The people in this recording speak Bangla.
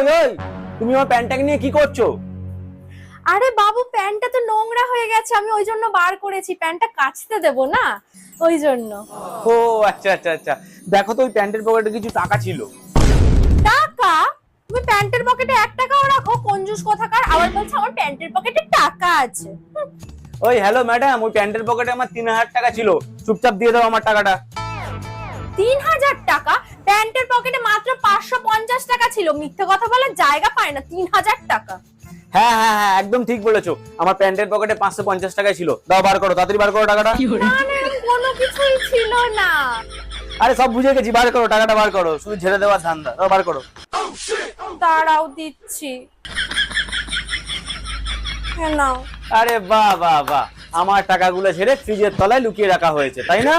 ওই ওই, তুমি আমার প্যান্টটাকে নিয়ে কি করছো? আরে বাবু, প্যান্টটা তো নোংরা হয়ে গেছে, আমি ওই জন্য বার করেছি। প্যান্টটা কাচতে দেবো না, ওই জন্য। ও আচ্ছা আচ্ছা আচ্ছা, দেখো তো ওই প্যান্টের পকেটে কিছু টাকা ছিল। টাকা? তুমি প্যান্টের পকেটে 1 টাকাও রাখো? কঞ্জুস কোথাকার, আবার বলছো আমার প্যান্টের পকেটে টাকা আছে। ওই হ্যালো ম্যাডাম, ওই প্যান্টের পকেটে আমার 3000 টাকা ছিল, চুপচাপ দিয়ে দাও আমার টাকাটা। 3000 টাকা? প্যান্টের পকেটে মাত্র 550 টাকা ছিল, মিথ্যে কথা বলার জায়গা পায় না। 3000 টাকা? হ্যাঁ হ্যাঁ হ্যাঁ, একদম ঠিক বলেছো, আমার প্যান্টের পকেটে 550 টাকাই ছিল। দাও, বার করো, তাড়াতাড়ি বার করো টাকাটা। না না, এরকম কোনো কিছুই ছিল না। আরে সব বুঝে গেছি, বার করো টাকাটা, বার করো, শুধু ঝেড়ে দেওয়ার ধান্দা। দাও, বার করো। দাঁড়াও, দিচ্ছি। হ্যাঁ, নাও। আরে বাহ বাহ বাহ, আমার টাকাগুলো ছেড়ে ফ্রিজের তলায় লুকিয়ে রাখা হয়েছে, তাই না?